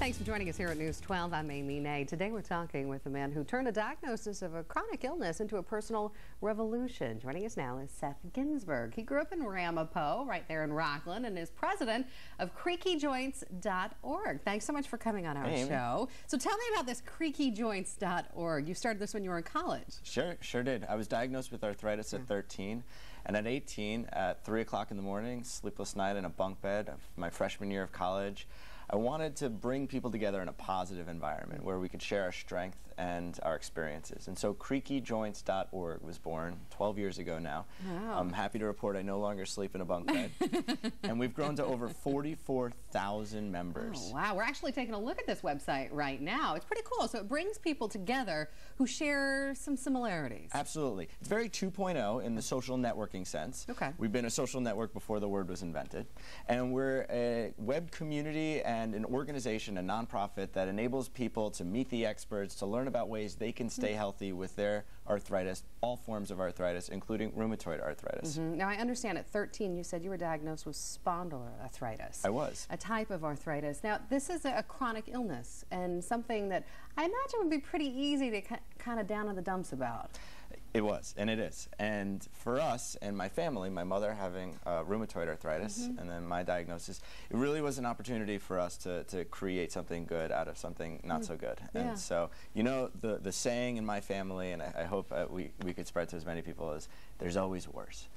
Thanks for joining us here at News 12. I'm Amy Nay. Today we're talking with a man who turned a diagnosis of a chronic illness into a personal revolution. Joining us now is Seth Ginsberg. He grew up in Ramapo, right there in Rockland, and is president of CreakyJoints.org. Thanks so much for coming on our show. So tell me about this CreakyJoints.org. You started this when you were in college. Sure did. I was diagnosed with arthritis at 13, and at 18, at 3 o'clock in the morning, sleepless night in a bunk bed of my freshman year of college, I wanted to bring people together in a positive environment where we could share our strength and our experiences. And so CreakyJoints.org was born 12 years ago now. Wow. I'm happy to report I no longer sleep in a bunk bed. And we've grown to over 44,000 members. Oh, wow. We're actually taking a look at this website right now. It's pretty cool. So it brings people together who share some similarities. Absolutely. It's very 2.0 in the social networking sense. Okay. We've been a social network before the word was invented. And we're a web community and an organization, a nonprofit that enables people to meet the experts, to learn about ways they can stay healthy with their arthritis, all forms of arthritis, including rheumatoid arthritis. Now, I understand at 13 you said you were diagnosed with spondyloarthritis. I was. A type of arthritis. Now, this is a chronic illness and something that I imagine would be pretty easy to kind of down in the dumps about. It was, and it is. And for us and my family, my mother having rheumatoid arthritis and then my diagnosis, it really was an opportunity for us to create something good out of something not so good. Yeah. And so, you know, the saying in my family, and I hope we could spread to as many people, is there's always worse.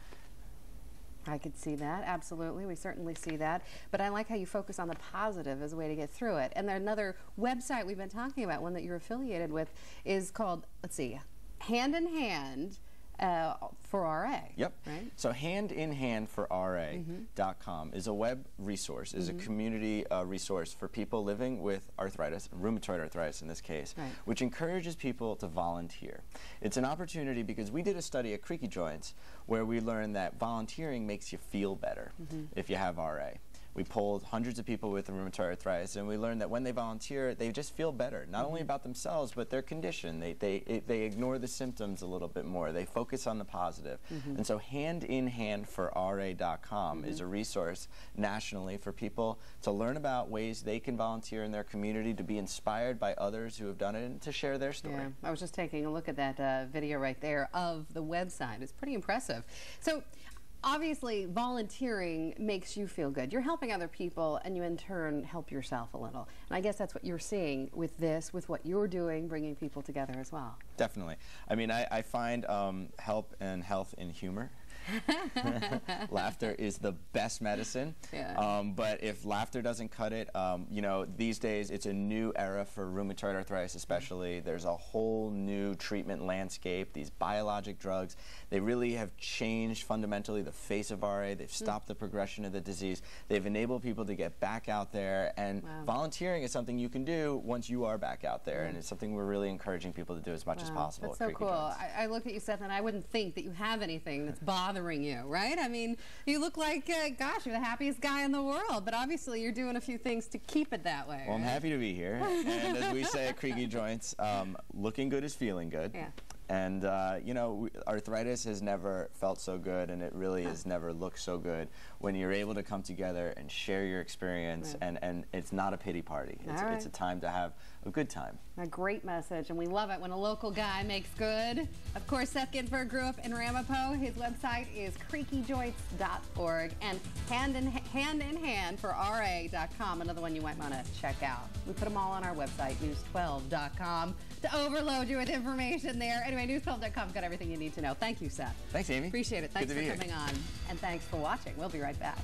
I could see that, absolutely. We certainly see that. But I like how you focus on the positive as a way to get through it. And another website we've been talking about, one that you're affiliated with, is called, let's see, Hand in Hand for RA. Yep. Right? So handinhandforRA.com is a web resource, is a community resource for people living with arthritis, rheumatoid arthritis in this case, which encourages people to volunteer. It's an opportunity because we did a study at Creaky Joints where we learned that volunteering makes you feel better if you have RA. We polled hundreds of people with rheumatoid arthritis, and we learned that when they volunteer, they just feel better, not only about themselves, but their condition. They ignore the symptoms a little bit more. They focus on the positive. And so handinhandforRA.com is a resource nationally for people to learn about ways they can volunteer in their community, to be inspired by others who have done it, and to share their story. Yeah, I was just taking a look at that video right there of the website. It's pretty impressive. So, obviously, volunteering makes you feel good. You're helping other people, and you in turn help yourself a little. And I guess that's what you're seeing with this, with what you're doing, bringing people together as well. Definitely. I mean, I find help and health in humor. Laughter is the best medicine. Yeah. But if laughter doesn't cut it, you know, these days it's a new era for rheumatoid arthritis especially. There's a whole new treatment landscape. These biologic drugs, they really have changed fundamentally the face of RA. They've stopped the progression of the disease. They've enabled people to get back out there, and volunteering is something you can do once you are back out there, and it's something we're really encouraging people to do as much as possible. That's so cool. I look at you, Seth, and I wouldn't think that you have anything that's bothering you, right? I mean, you look like, gosh, you're the happiest guy in the world, but obviously you're doing a few things to keep it that way. Well, I'm happy to be here, and as we say at Creaky Joints, looking good is feeling good. Yeah. And, you know, arthritis has never felt so good, and it really has never looked so good when you're able to come together and share your experience, and it's not a pity party. It's a time to have a good time. A great message, and we love it when a local guy makes good. Of course, Seth Ginsberg grew up in Ramapo. His website is CreakyJoints.org, and handinhandforRA.com, another one you might want to check out. We put them all on our website, news12.com, to overload you with information there. Anyway, news12.com's got everything you need to know. Thank you, Seth. Thanks, Amy. Appreciate it. Thanks for coming on, and thanks for watching. We'll be right back.